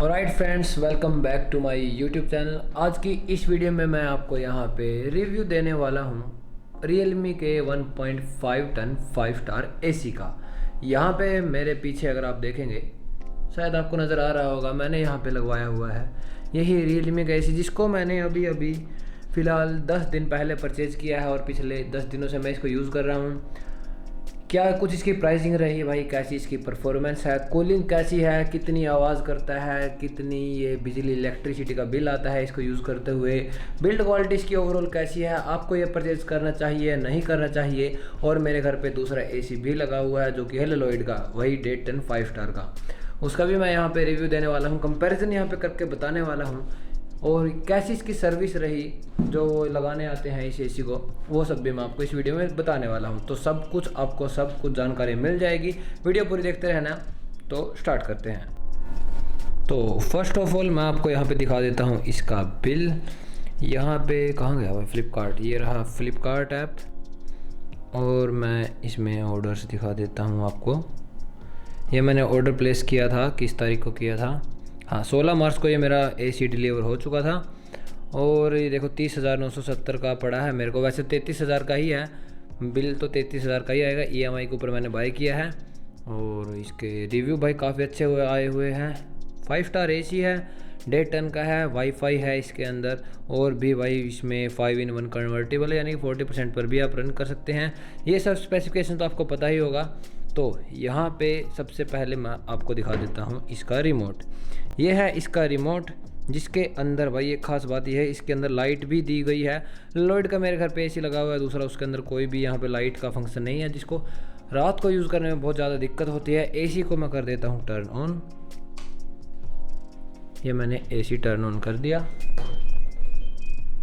Alright friends, welcome back to my YouTube channel. आज की इस वीडियो में मैं आपको यहाँ पे रिव्यू देने वाला हूँ Realme के 1.5 टन 5 स्टार एसी का। यहाँ पे मेरे पीछे अगर आप देखेंगे, शायद आपको नज़र आ रहा होगा, मैंने यहाँ पे लगवाया हुआ है यही Realme का एसी, जिसको मैंने अभी अभी फ़िलहाल 10 दिन पहले परचेज़ किया है और पिछले 10 दिनों से मैं इसको यूज़ कर रहा हूँ। क्या कुछ इसकी प्राइसिंग रही भाई, कैसी इसकी परफॉर्मेंस है, कूलिंग कैसी है, कितनी आवाज़ करता है, कितनी ये बिजली इलेक्ट्रिसिटी का बिल आता है इसको यूज़ करते हुए, बिल्ड क्वालिटी इसकी ओवरऑल कैसी है, आपको ये परचेज़ करना चाहिए नहीं करना चाहिए। और मेरे घर पे दूसरा एसी भी लगा हुआ है जो कि हेलोलॉइड का, वही 1.5 टन 5 स्टार का, उसका भी मैं यहाँ पे रिव्यू देने वाला हूँ, कंपैरिजन यहाँ पे करके बताने वाला हूँ। और कैसी इसकी सर्विस रही जो लगाने आते हैं इस एसी को, वो सब भी मैं आपको इस वीडियो में बताने वाला हूँ। तो सब कुछ जानकारी मिल जाएगी, वीडियो पूरी देखते रहना। तो स्टार्ट करते हैं। तो फर्स्ट ऑफ ऑल मैं आपको यहाँ पे दिखा देता हूँ इसका बिल। यहाँ पे कहाँ गया भाई फ्लिपकार्ट, ये रहा फ्लिपकार्ट ऐप, और मैं इसमें ऑर्डर्स दिखा देता हूँ आपको। ये मैंने ऑर्डर प्लेस किया था, किस तारीख को किया था, हाँ 16 मार्च को ये मेरा एसी डिलीवर हो चुका था। और ये देखो 30,970 का पड़ा है मेरे को, वैसे 33,000 का ही है बिल, तो 33,000 का ही आएगा। EMI के ऊपर मैंने बाय किया है। और इसके रिव्यू भाई काफ़ी अच्छे आए हुए हैं। 5 स्टार एसी है, 1.5 टन का है, वाईफाई है इसके अंदर, और भी भाई इसमें 5-in-1 कन्वर्टेबल है, यानी कि 40% पर भी आप रन कर सकते हैं। ये सब स्पेसिफिकेशन तो आपको पता ही होगा। तो यहाँ पे सबसे पहले मैं आपको दिखा देता हूँ इसका रिमोट। ये है इसका रिमोट, जिसके अंदर भाई एक ख़ास बात यह है, इसके अंदर लाइट भी दी गई है। लॉयड का मेरे घर पे एसी लगा हुआ है दूसरा, उसके अंदर कोई भी यहाँ पे लाइट का फंक्शन नहीं है, जिसको रात को यूज़ करने में बहुत ज़्यादा दिक्कत होती है। एसी को मैं कर देता हूँ टर्न ऑन। ये मैंने एसी टर्न ऑन कर दिया।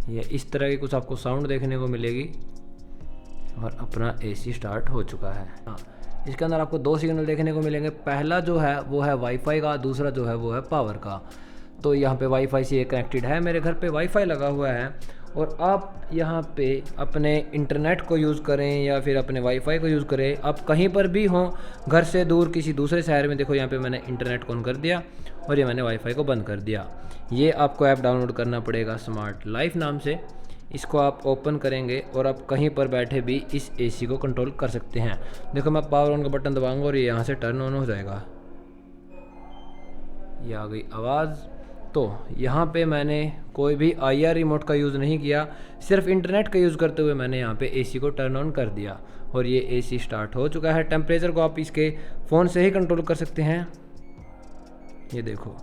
ये इस तरह की कुछ आपको साउंड देखने को मिलेगी, और अपना एसी स्टार्ट हो चुका है। हाँ, इसके अंदर आपको 2 सिग्नल देखने को मिलेंगे। पहला जो है वो है वाईफाई का, दूसरा जो है वो है पावर का। तो यहाँ पे वाईफाई से ये कनेक्टेड है, मेरे घर पे वाईफाई लगा हुआ है। और आप यहाँ पे अपने इंटरनेट को यूज़ करें या फिर अपने वाईफाई को यूज़ करें, आप कहीं पर भी हों, घर से दूर किसी दूसरे शहर में, देखो यहाँ पे मैंने इंटरनेट को ऑन कर दिया और ये मैंने वाईफाई को बंद कर दिया। ये आपको ऐप डाउनलोड करना पड़ेगा स्मार्ट लाइफ नाम से। इसको आप ओपन करेंगे और आप कहीं पर बैठे भी इस एसी को कंट्रोल कर सकते हैं। देखो मैं पावर ऑन का बटन दबाऊंगा और ये यहाँ से टर्न ऑन हो जाएगा। ये आ गई आवाज़। तो यहाँ पे मैंने कोई भी IR रिमोट का यूज़ नहीं किया, सिर्फ इंटरनेट का यूज़ करते हुए मैंने यहाँ पे एसी को टर्न ऑन कर दिया और ये एसी स्टार्ट हो चुका है। टेम्परेचर को आप इसके फ़ोन से ही कंट्रोल कर सकते हैं। ये देखो,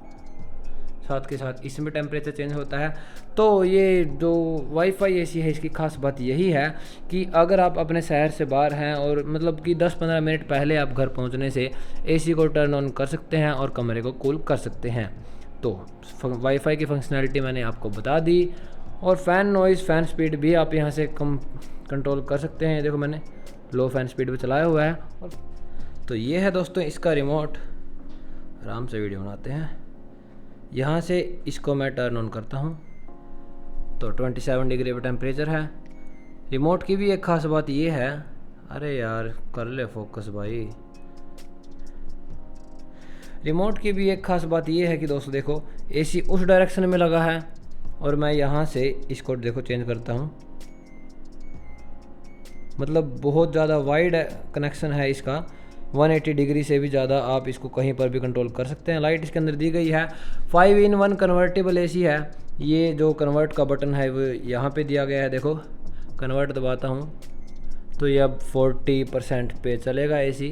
साथ के साथ इसमें टेम्परेचर चेंज होता है। तो ये जो वाईफाई एसी है, इसकी खास बात यही है कि अगर आप अपने शहर से बाहर हैं और मतलब कि 10-15 मिनट पहले आप घर पहुंचने से एसी को टर्न ऑन कर सकते हैं और कमरे को कूल कर सकते हैं। तो वाईफाई की फंक्शनैलिटी मैंने आपको बता दी। और फ़ैन नॉइज़, फ़ैन स्पीड भी आप यहाँ से कम कंट्रोल कर सकते हैं। देखो मैंने लो फ़ैन स्पीड पर चलाया हुआ है। और तो ये है दोस्तों इसका रिमोट। आराम से वीडियो बनाते हैं। यहाँ से इसको मैं टर्न ऑन करता हूँ तो 27 डिग्री पर टेम्परेचर है। रिमोट की भी एक ख़ास बात ये है, अरे यार कर ले फोकस भाई। रिमोट की भी एक ख़ास बात ये है कि दोस्तों देखो, एसी उस डायरेक्शन में लगा है और मैं यहाँ से इसको देखो चेंज करता हूँ, मतलब बहुत ज़्यादा वाइड कनेक्शन है इसका। 180 डिग्री से भी ज़्यादा आप इसको कहीं पर भी कंट्रोल कर सकते हैं। लाइट इसके अंदर दी गई है। 5-in-1 कन्वर्टेबल एसी है। ये जो कन्वर्ट का बटन है वो यहाँ पे दिया गया है। देखो कन्वर्ट दबाता हूँ तो ये अब 40% पे चलेगा एसी,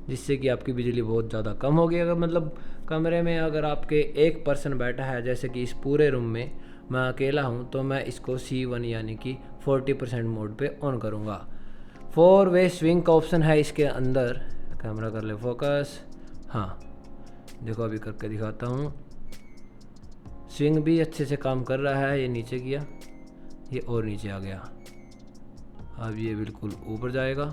जिससे कि आपकी बिजली बहुत ज़्यादा कम होगी। अगर मतलब कमरे में अगर आपके एक पर्सन बैठा है, जैसे कि इस पूरे रूम में मैं अकेला हूँ, तो मैं इसको C1 यानी कि 40% मोड पे ऑन करूँगा। 4 वे स्विंग का ऑप्शन है इसके अंदर। कैमरा कर ले फोकस। हाँ देखो अभी करके दिखाता हूँ। स्विंग भी अच्छे से काम कर रहा है। ये नीचे किया, ये और नीचे आ गया। अब ये बिल्कुल ऊपर जाएगा,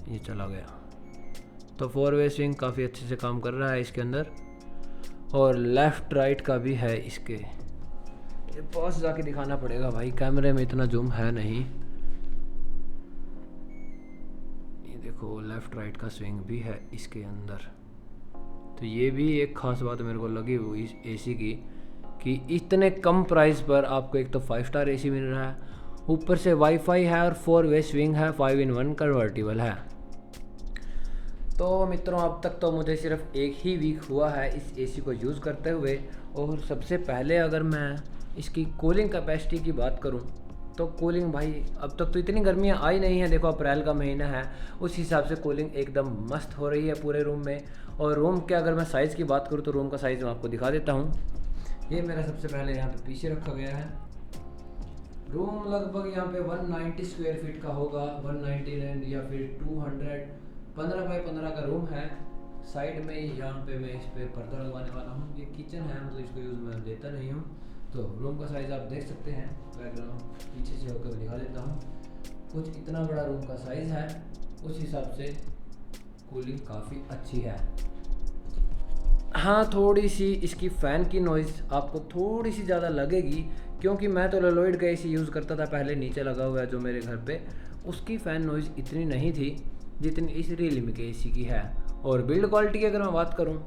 ये चला गया। तो 4 वे स्विंग काफ़ी अच्छे से काम कर रहा है इसके अंदर। और लेफ़्ट राइट का भी है इसके। ये पास जाके दिखाना पड़ेगा भाई, कैमरे में इतना जूम है नहीं। ये देखो लेफ़्ट राइट का स्विंग भी है इसके अंदर। तो ये भी एक ख़ास बात मेरे को लगी हुई इस एसी की, कि इतने कम प्राइस पर आपको एक तो 5 स्टार एसी मिल रहा है, ऊपर से वाईफाई है और 4 वे स्विंग है, 5-in-1 कन्वर्टिबल है। तो मित्रों, अब तक तो मुझे सिर्फ एक ही वीक हुआ है इस एसी को यूज़ करते हुए। और सबसे पहले अगर मैं इसकी कूलिंग कैपेसिटी की बात करूं तो कूलिंग भाई अब तक तो इतनी गर्मियां आई नहीं है। देखो अप्रैल का महीना है, उस हिसाब से कूलिंग एकदम मस्त हो रही है पूरे रूम में। और रूम के अगर मैं साइज़ की बात करूं तो रूम का साइज़ मैं आपको दिखा देता हूं। ये मेरा सबसे पहले यहाँ पे पीछे रखा गया है। रूम लगभग यहाँ पे 190 स्क्वायर फीट का होगा, 199 या फिर 200, 15x15 का रूम है। साइड में यहाँ पे मैं इस पर पर्दा लगवाने वाला हूँ। ये किचन है, मतलब इसको यूज़ मैं लेता नहीं हूँ। तो रूम का साइज़ आप देख सकते हैं, बैकग्राउंड पीछे से होकर दिखा देता हूँ। कुछ इतना बड़ा रूम का साइज़ है, उस हिसाब से कूलिंग काफ़ी अच्छी है। हाँ, थोड़ी सी इसकी फ़ैन की नॉइज़ आपको थोड़ी सी ज़्यादा लगेगी, क्योंकि मैं तो लेलॉयड का एसी यूज़ करता था पहले, नीचे लगा हुआ है जो मेरे घर पे। उसकी फ़ैन नॉइज़ इतनी नहीं थी जितनी इस रियलमी के एसी की है। और बिल्ड क्वालिटी की अगर मैं बात करूँ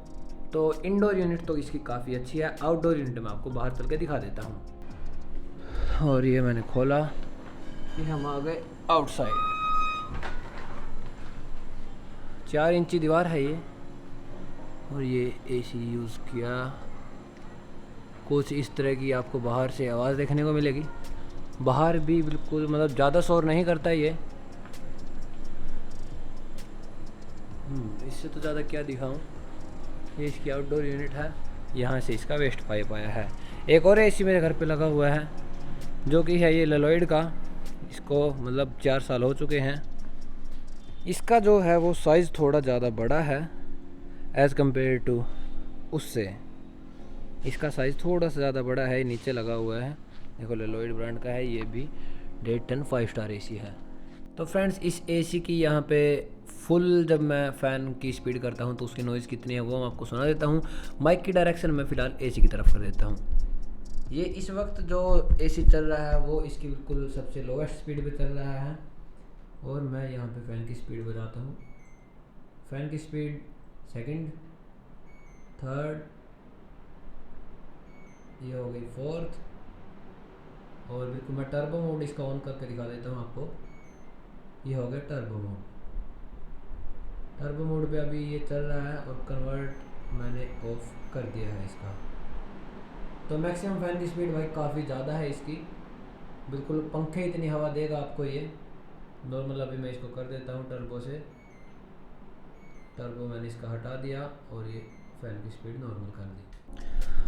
तो इंडोर यूनिट तो इसकी काफ़ी अच्छी है। आउटडोर यूनिट मैं आपको बाहर चल के दिखा देता हूँ। और ये मैंने खोला, ये हम आ गए आउटसाइड। 4 इंची दीवार है ये, और ये एसी यूज़ किया। कुछ इस तरह की आपको बाहर से आवाज़ देखने को मिलेगी। बाहर भी बिल्कुल मतलब ज़्यादा शोर नहीं करता ये। इससे तो ज़्यादा क्या दिखाऊं। ये इसकी आउटडोर यूनिट है, यहाँ से इसका वेस्ट पाइप आया है। एक और एसी मेरे घर पे लगा हुआ है जो कि है ये लेलॉयड का। इसको मतलब 4 साल हो चुके हैं। इसका जो है वो साइज़ थोड़ा ज़्यादा बड़ा है एज़ कम्पेयर टू उससे। इसका साइज़ थोड़ा सा ज़्यादा बड़ा है, नीचे लगा हुआ है। देखो लेलॉयड ब्रांड का है, ये भी 1.5 टन 5 स्टार एसी है। तो फ्रेंड्स, इस एसी की यहाँ पे फुल जब मैं फ़ैन की स्पीड करता हूँ तो उसकी नॉइज़ कितनी है वो मैं आपको सुना देता हूँ। माइक की डायरेक्शन मैं फ़िलहाल एसी की तरफ कर देता हूँ। ये इस वक्त जो एसी चल रहा है वो इसकी बिल्कुल सबसे लोवेस्ट स्पीड पे चल रहा है। और मैं यहाँ पे फ़ैन की स्पीड बताता हूँ। फ़ैन की स्पीड सेकंड, थर्ड, ये हो गई फोर्थ। और बिल्कुल मैं टर्बो मोड इसका ऑन करके दिखा देता हूँ आपको। ये हो गया टर्बो मोड। टर्बो मोड पे अभी ये चल रहा है और कन्वर्ट मैंने ऑफ कर दिया है इसका। तो मैक्सिमम फ़ैन की स्पीड भाई काफ़ी ज़्यादा है इसकी, बिल्कुल पंखे इतनी हवा देगा आपको ये। नॉर्मल अभी मैं इसको कर देता हूँ टर्बो से। टर्बो मैंने इसका हटा दिया और ये फ़ैन की स्पीड नॉर्मल कर दी।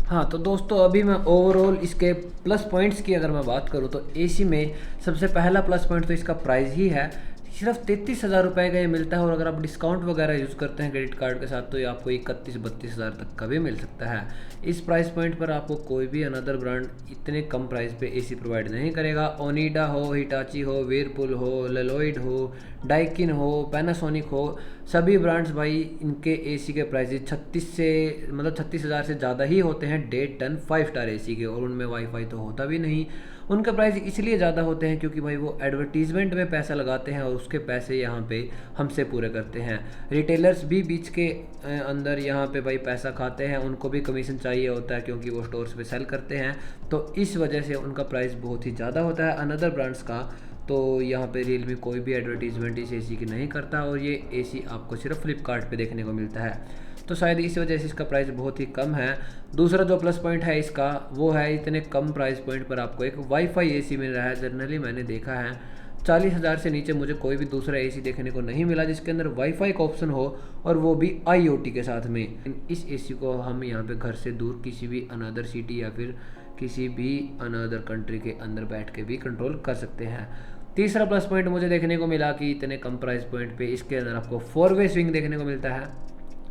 हाँ तो दोस्तों, अभी मैं ओवरऑल इसके प्लस पॉइंट्स की अगर मैं बात करूँ तो एसी में सबसे पहला प्लस पॉइंट तो इसका प्राइस ही है। सिर्फ 33,000 रुपये का ये मिलता है। और अगर आप डिस्काउंट वगैरह यूज़ करते हैं क्रेडिट कार्ड के साथ तो ये आपको 31-32 हज़ार तक का भी मिल सकता है। इस प्राइस पॉइंट पर आपको कोई भी अनदर ब्रांड इतने कम प्राइस पे एसी प्रोवाइड नहीं करेगा। ओनिडा हो, हिटाची हो, व्हर्लपूल हो, लेलॉयड हो, डाइकिन हो, पैनासोनिक हो, सभी ब्रांड्स भाई इनके एसी के प्राइस 36,000 से ज़्यादा ही होते हैं 1.5 टन 5 स्टार एसी के। और उनमें वाईफाई तो होता भी नहीं। उनका प्राइस इसलिए ज़्यादा होते हैं क्योंकि भाई वो एडवर्टीज़मेंट में पैसा लगाते हैं और उसके पैसे यहाँ पे हमसे पूरे करते हैं। रिटेलर्स भी बीच के अंदर यहाँ पे भाई पैसा खाते हैं, उनको भी कमीशन चाहिए होता है क्योंकि वो स्टोर्स पे सेल करते हैं। तो इस वजह से उनका प्राइस बहुत ही ज़्यादा होता है अनदर ब्रांड्स का। तो यहाँ पे रियलमी कोई भी एडवर्टीज़मेंट इस एसी की नहीं करता और ये एसी आपको सिर्फ फ्लिपकार्ट पे देखने को मिलता है। तो शायद इस वजह से इसका प्राइस बहुत ही कम है। दूसरा जो प्लस पॉइंट है इसका वो है इतने कम प्राइस पॉइंट पर आपको एक वाईफाई एसी मिल रहा है। जनरली मैंने देखा है 40,000 से नीचे मुझे कोई भी दूसरा एसी देखने को नहीं मिला जिसके अंदर वाईफाई का ऑप्शन हो, और वो भी IoT के साथ में। इस एसी को हम यहाँ पे घर से दूर किसी भी अनदर सिटी या फिर किसी भी अनदर कंट्री के अंदर बैठ के भी कंट्रोल कर सकते हैं। तीसरा प्लस पॉइंट मुझे देखने को मिला कि इतने कम प्राइस पॉइंट पे इसके अंदर आपको 4 वे स्विंग देखने को मिलता है।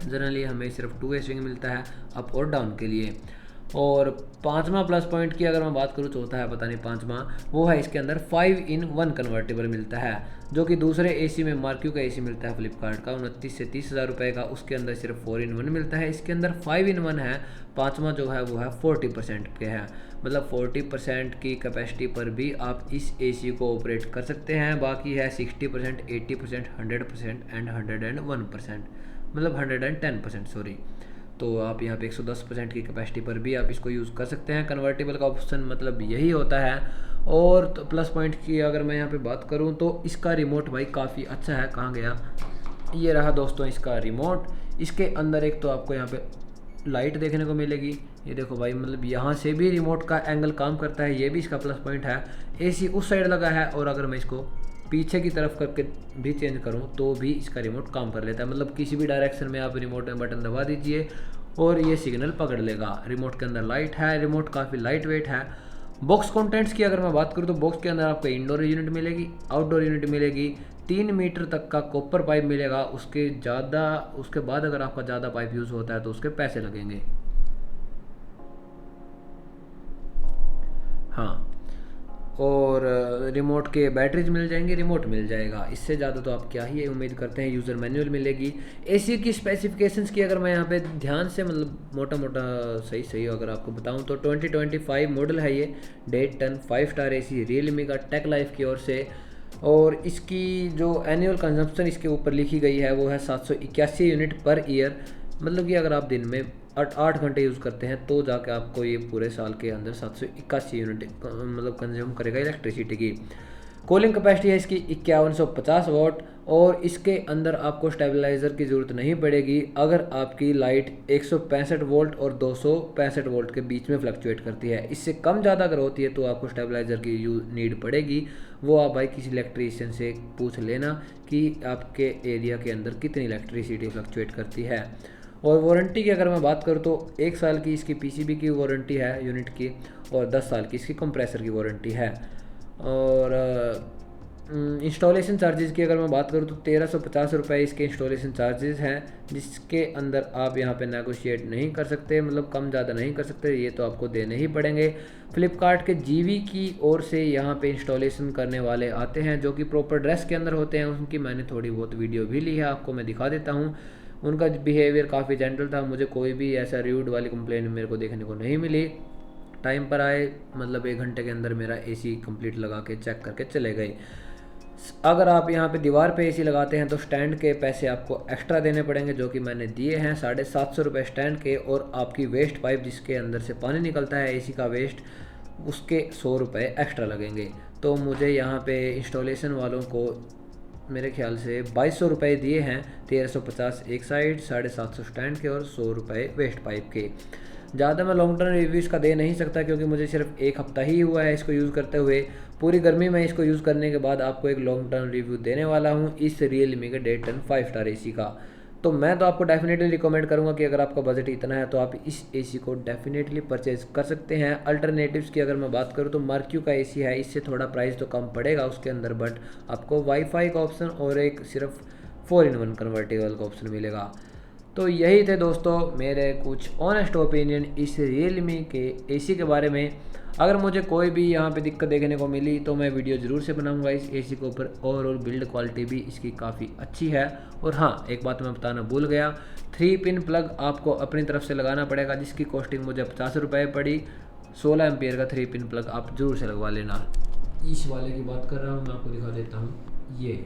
जनरली हमें सिर्फ 2 वे स्विंग मिलता है अप और डाउन के लिए। और पांचवा प्लस पॉइंट की अगर मैं बात करूँ, चौथा है पता नहीं पांचवा, वो है इसके अंदर 5-in-1 कन्वर्टेबल मिलता है, जो कि दूसरे एसी में मार्क्यू का एसी मिलता है फ्लिपकार्ट का 29 से 30 हज़ार रुपये का, उसके अंदर सिर्फ 4-in-1 मिलता है। इसके अंदर 5-in-1 है। पांचवा जो है वो है 40% के है, मतलब 40% की कैपेसिटी पर भी आप इस एसी को ऑपरेट कर सकते हैं। बाकी है 60%, 80%, 100% एंड 101%, मतलब 110% सॉरी। तो आप यहाँ पे 110% की कैपेसिटी पर भी आप इसको यूज़ कर सकते हैं। कन्वर्टेबल का ऑप्शन मतलब यही होता है। और तो प्लस पॉइंट की अगर मैं यहाँ पे बात करूँ तो इसका रिमोट भाई काफ़ी अच्छा है। कहाँ गया, ये रहा दोस्तों इसका रिमोट। इसके अंदर एक तो आपको यहाँ पे लाइट देखने को मिलेगी, ये देखो भाई, मतलब यहाँ से भी रिमोट का एंगल काम करता है, ये भी इसका प्लस पॉइंट है। एसी उस साइड लगा है, और अगर मैं इसको पीछे की तरफ करके भी चेंज करूँ तो भी इसका रिमोट काम कर लेता है। मतलब किसी भी डायरेक्शन में आप रिमोट में बटन दबा दीजिए और ये सिग्नल पकड़ लेगा। रिमोट के अंदर लाइट है, रिमोट काफ़ी लाइट वेट है। बॉक्स कंटेंट्स की अगर मैं बात करूँ तो बॉक्स के अंदर आपको इंडोर यूनिट मिलेगी, आउटडोर यूनिट मिलेगी, 3 मीटर तक का कॉपर पाइप मिलेगा। उसके बाद अगर आपका ज़्यादा पाइप यूज़ होता है तो उसके पैसे लगेंगे। हाँ, और रिमोट के बैटरीज मिल जाएंगे, रिमोट मिल जाएगा। इससे ज़्यादा तो आप क्या ही उम्मीद करते हैं। यूज़र मैनुअल मिलेगी। एसी की स्पेसिफिकेशंस की अगर मैं यहाँ पे ध्यान से मतलब मोटा मोटा सही अगर आपको बताऊँ तो 2025 मॉडल है ये। 1.5 टन 5 स्टार एसी रियलमी का टेक लाइफ की ओर से। और इसकी जो एनुअल कंजम्पशन इसके ऊपर लिखी गई है वो है 781 यूनिट पर ईयर। मतलब कि अगर आप दिन में 8 घंटे यूज़ करते हैं तो जाके आपको ये पूरे साल के अंदर 781 यूनिट मतलब कंज्यूम करेगा इलेक्ट्रिसिटी की। कूलिंग कैपेसिटी है इसकी 5150 वाट। और इसके अंदर आपको स्टेबलाइज़र की ज़रूरत नहीं पड़ेगी अगर आपकी लाइट 165 वोल्ट और 265 वोल्ट के बीच में फ्लक्चुएट करती है। इससे कम ज़्यादा अगर होती है तो आपको स्टेबलाइज़र की नीड पड़ेगी। वो आप भाई किसी इलेक्ट्रीशियन से पूछ लेना कि आपके एरिया के अंदर कितनी इलेक्ट्रिसिटी फ्लक्चुएट करती है। और वारंटी की अगर मैं बात करूँ तो 1 साल की इसकी पीसीबी की वारंटी है यूनिट की, और 10 साल की इसकी कंप्रेसर की वारंटी है। और इंस्टॉलेशन चार्जेस की अगर मैं बात करूँ तो 1350 रुपये इसके इंस्टॉलेशन चार्जेस हैं, जिसके अंदर आप यहाँ पे नेगोशिएट नहीं कर सकते, मतलब कम ज़्यादा नहीं कर सकते, ये तो आपको देने ही पड़ेंगे। फ्लिपकार्ट के जीवी की ओर से यहाँ पे इंस्टॉलेशन करने वाले आते हैं जो कि प्रॉपर ड्रेस के अंदर होते हैं। उनकी मैंने थोड़ी बहुत वीडियो भी ली है, आपको मैं दिखा देता हूँ। उनका बिहेवियर काफ़ी जेंटल था, मुझे कोई भी ऐसा र्यूड वाली कंप्लेंट मेरे को देखने को नहीं मिली। टाइम पर आए, मतलब 1 घंटे के अंदर मेरा एसी कंप्लीट लगा के चेक करके चले गए। अगर आप यहाँ पे दीवार पे एसी लगाते हैं तो स्टैंड के पैसे आपको एक्स्ट्रा देने पड़ेंगे, जो कि मैंने दिए हैं 750 रुपये स्टैंड के। और आपकी वेस्ट पाइप जिसके अंदर से पानी निकलता है एसी का वेस्ट, उसके 100 रुपये एक्स्ट्रा लगेंगे। तो मुझे यहाँ पे इंस्टॉलेशन वालों को मेरे ख्याल से 2200 रुपये दिए हैं। 1350 एक साइड, 750 स्टैंड के और 100 रुपये वेस्ट पाइप के। ज़्यादा मैं लॉन्ग टर्म रिव्यू इसका दे नहीं सकता क्योंकि मुझे सिर्फ 1 हफ्ता ही हुआ है इसको यूज़ करते हुए। पूरी गर्मी में इसको यूज़ करने के बाद आपको एक लॉन्ग टर्म रिव्यू देने वाला हूँ इस रियलमी के 1.5 टन 5 स्टार एसी का। तो मैं तो आपको डेफिनेटली रिकमेंड करूँगा कि अगर आपका बजट इतना है तो आप इस एसी को डेफिनेटली परचेज़ कर सकते हैं। अल्टरनेटिव्स की अगर मैं बात करूँ तो मार्क्यू का एसी है, इससे थोड़ा प्राइस तो कम पड़ेगा उसके अंदर, बट आपको वाईफाई का ऑप्शन और एक सिर्फ 4-in-1 कन्वर्टेबल का ऑप्शन मिलेगा। तो यही थे दोस्तों मेरे कुछ ऑनेस्ट ओपिनियन इस रियलमी के एसी के बारे में। अगर मुझे कोई भी यहाँ पे दिक्कत देखने को मिली तो मैं वीडियो ज़रूर से बनाऊंगा इस एसी के ऊपर। ओवरऑल बिल्ड क्वालिटी भी इसकी काफ़ी अच्छी है। और हाँ, एक बात मैं बताना भूल गया, 3 पिन प्लग आपको अपनी तरफ से लगाना पड़ेगा, जिसकी कॉस्टिंग मुझे 50 रुपये पड़ी। 16 एम्पियर का 3 पिन प्लग आप ज़रूर से लगवा लेना। इस वाले की बात कर रहा हूँ, मैं आपको दिखा देता हूँ। ये